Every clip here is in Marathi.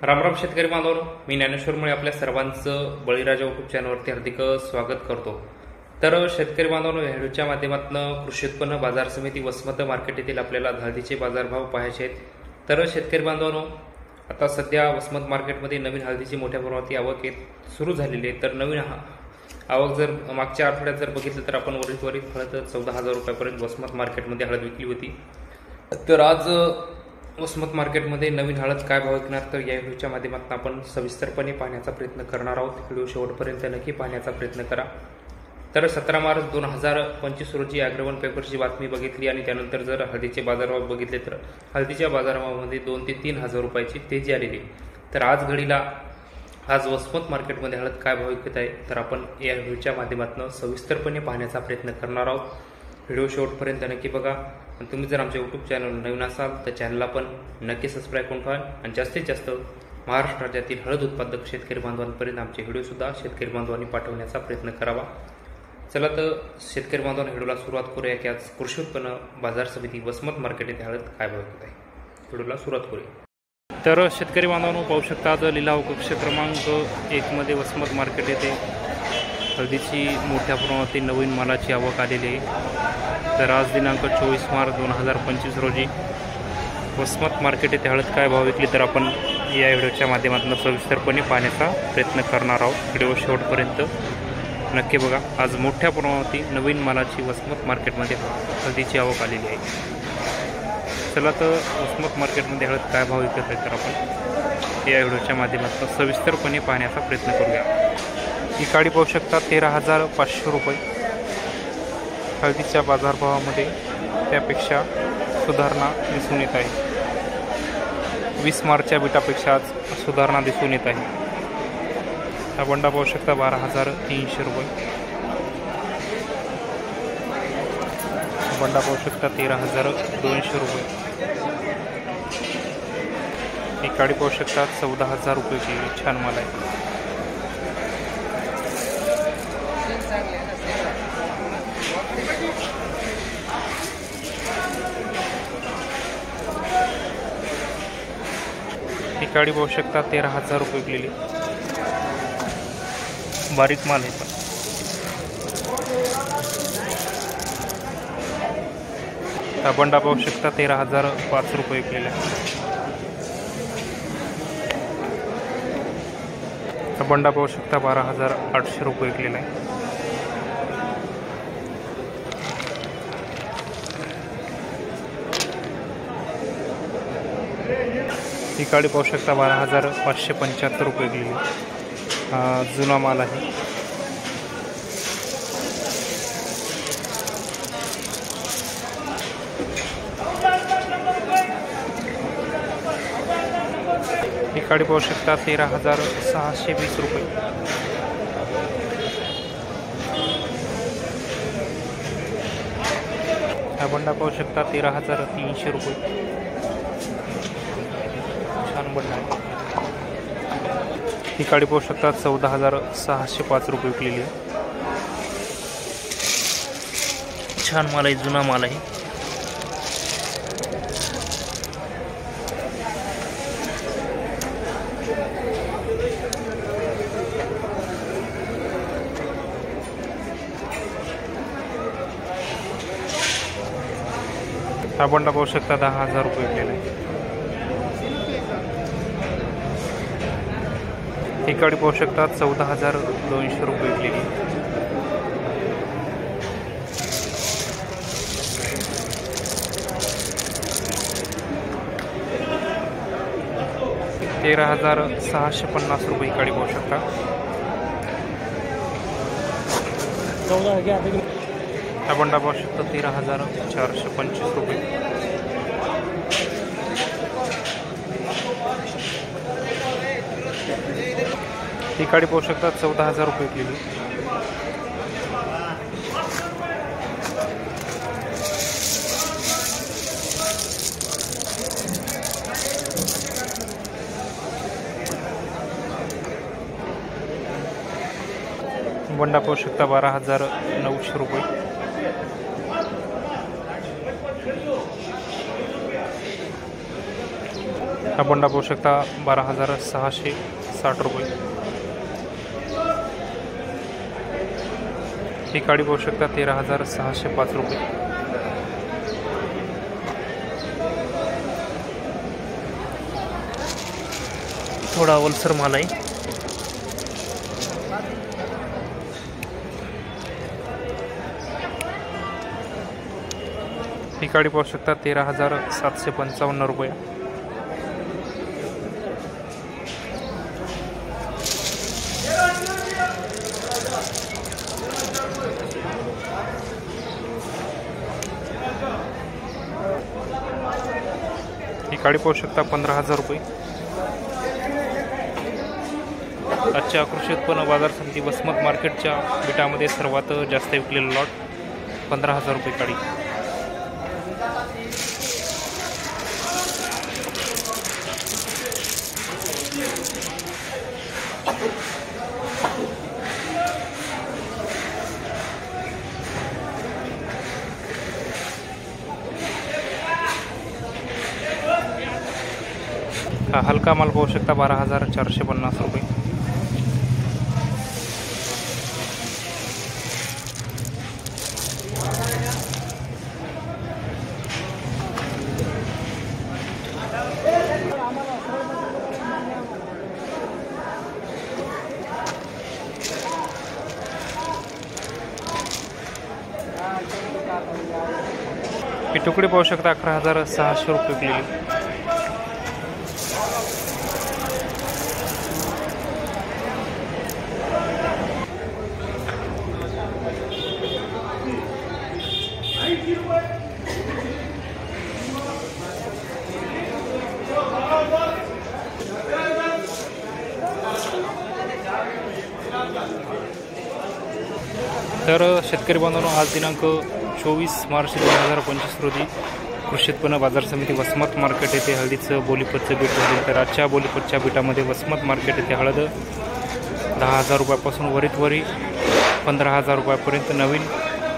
रामराम शेतकरी बांधवांनो, मी ज्ञानेश्वर मुळे आपल्या सर्वांचं बळीराजा यूट्यूब चॅनलवरती हार्दिक स्वागत करतो। तर शेतकरी बांधवांनो, या व्हिडिओच्या माध्यमातून कृषी उत्पन्न बाजार समिती वसमत मार्केट येथील आपल्याला हळदीचे बाजारभाव पाहायचे आहेत। तर शेतकरी बांधवांनो, आता सध्या वसमत मार्केटमध्ये नवीन हळदीची मोठ्या प्रमाणात आवक सुरू झालेली आहे। तर नवीन आवक जर मागच्या आठवड्यात जर बघितलं तर आपण वरील हळद 14,000 रुपयापर्यंत वसमत मार्केटमध्ये हळद विकली होती। तर आज वसमत मार्केटमध्ये नवीन हळद काय भाव विकणार, तर या व्हिडिओच्या माध्यमातून आपण सविस्तरपणे पाहण्याचा प्रयत्न करणार आहोत। व्हिडिओ शेवटपर्यंत नक्की पाहण्याचा प्रयत्न करा। तर 17 मार्च 2025 रोजी अॅग्रोवन पेपरची बातमी बघितली आणि त्यानंतर जर हळदीचे बाजारभाव बघितले तर हळदीच्या बाजारभावामध्ये 2 ते 3,000 रुपयाची तेजी आलेली। तर आज वसमत मार्केटमध्ये हळद काय भाव विकत आहे, तर आपण या व्हिडिओच्या माध्यमातून सविस्तरपणे पाहण्याचा प्रयत्न करणार आहोत। व्हिडिओ शेवटपर्यंत नक्की बघा आणि तुम्ही जर आमच्या यूट्यूब चॅनल नवीन असाल तर चॅनलला पण नक्की सबस्क्राईब करून ठेवा आणि जास्तीत जास्त महाराष्ट्र राज्यातील हळद उत्पादक शेतकरी बांधवांपर्यंत आमचे व्हिडिओसुद्धा शेतकरी बांधवांनी पाठवण्याचा प्रयत्न करावा। चला तर शेतकरी बांधवांना व्हिडिओला सुरुवात करूया की आज कृषी उत्पन्न बाजार समिती वसमत मार्केट येथे हळद काय भाव विकत आहे। व्हिडिओला सुरुवात करूया। तर शेतकरी बांधवांनो, पाहू शकता आज लिलाव कक्ष क्रमांक 1 मध्ये वसमत मार्केट येथे हळदीची मोठ्या प्रमाणात नवीन मालाची आवक आलेली आहे। तर आज दिनांक 24 मार्च 2025 रोजी वसमत मार्केट येथे हळद काय भाव विकली तर आपण या व्हिडिओच्या माध्यमातून सविस्तरपणे पाहण्याचा प्रयत्न करणार आहोत। व्हिडिओ शेवटपर्यंत नक्की बघा। आज मोठ्या प्रमाणात नवीन मालाची वसमत मार्केटमध्ये हळदीची आवक आलेली आहे। चला तर वसमत मार्केटमध्ये हळद काय भाव विकत आहे तर आपण या व्हिडिओच्या माध्यमातून सविस्तरपणे पाहण्याचा प्रयत्न करूया। ही काडी पाहू शकता 13,500 रुपये। हळदीच्या बाजारभावामध्ये त्यापेक्षा सुधारणा दिसून येत आहे। 20 मार्चच्या बिटापेक्षा आज सुधारणा दिसून येत आहे। हा बंडा पाहू शकता 12,300 रुपये। बंडा पाहू शकता 13,200 रुपये। ही काडी पाहू शकता 14,000 रुपयाची छान माल आहे। ही काडी पाहू शकता 13,000 रुपये विकलेली, बारीक माल आहे पण। हा बंडा पाहू शकता 13,005 रुपये विकलेला आहे। हा बंडा पाहू शकता 12,800 रुपये विकलेला आहे। ही काडी पाहू शकता 12,575 रुपये गेली, जुना माल आहे। ही काडी पाहू शकता 13,620 रुपये। हा बंडा पाहू शकता 13,300 रुपये, बंडा आहे। ही काडी पाहू शकता 14,605 रुपये विकलेली आहे। छान माल आहे, जुना माल आहे। हा बंडा पाहू शकता 10,000 रुपये विकलेला आहे। ही काडी पाहू शकता 14,200 रुपये विकलेली। ₹13,650 रुपये ही काडी पाहू शकता। हा बंडा पाहू शकता 13,425 रुपये। ही काडी पाहू शकता 14,000 रुपये विकलेली। बंडा पाहू शकता 12,900 रुपये। हा बंडा पाहू शकता 12,660 रुपये. ही काडी पाहू शकता 13,605 रुपये. थोडा ओलसर माल आहे. ही काडी पाहू शकता 13,755 रुपये. ही काडी पाहू शकता 15,000 रुपये. आजच्या कृषी उत्पन्न बाजार समिती वसमत मार्केटच्या बिटामध्ये सर्वात जास्त विकलेला लॉट 15,000 रुपये काडी. हा हलका माल पाहू शकता 12,450 रुपये. ही टुकडी पाहू शकता 11,600 रुपये विकलेली. तर शेतकरी बांधवांनो, आज दिनांक 24 मार्च 2025 रोजी कृषी उत्पन्न बाजार समिती वसमत मार्केट येथे हळदीचं बोलीपतचं बीट झाले. तर आजच्या बोलीपतच्या बीटामध्ये वसमत मार्केट येथे हळद 10,000 रुपयापासून वरीत वरी 15,000 रुपयापर्यंत नवीन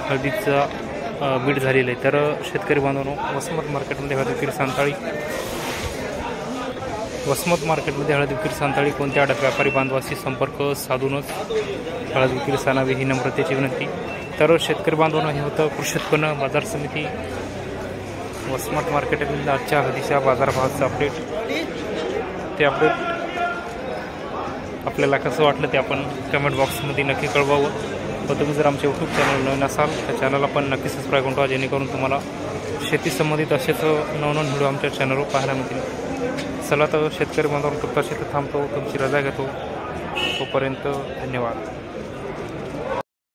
हळदीचा बीट झालेलं आहे. तर शेतकरी बांधवांनो, वसमत मार्केटमध्ये हळद विक्री सांताळी कोणत्या अडक व्यापारी बांधवाशी संपर्क साधूनच हळद विक्री सानावी ही नम्रतेची विनंती. तर शेतकरी बांधवांनो, हे होतं कृषी उत्पन्न बाजार समिती वसमत मार्केटमधील आजच्या हळदीच्या बाजारभावाचं अपडेट. ते अपडेट आपल्याला कसं वाटलं ते आपण कमेंट बॉक्समध्ये नक्की कळवावं. व तुम्ही जर आमच्या यूट्यूब चॅनल नवीन असाल त्या चॅनलला पण नक्की सबस्क्राईब करून ठेवा, जेणेकरून तुम्हाला शेती संबंधित असेच नवनवीन व्हिडिओ आमच्या चॅनलवर पाहायला मिळतील. चला तर शेतकरी बांधवांनो, तुमचा शेती थांबतो, तुमची रजा घेतो. तोपर्यंत धन्यवाद.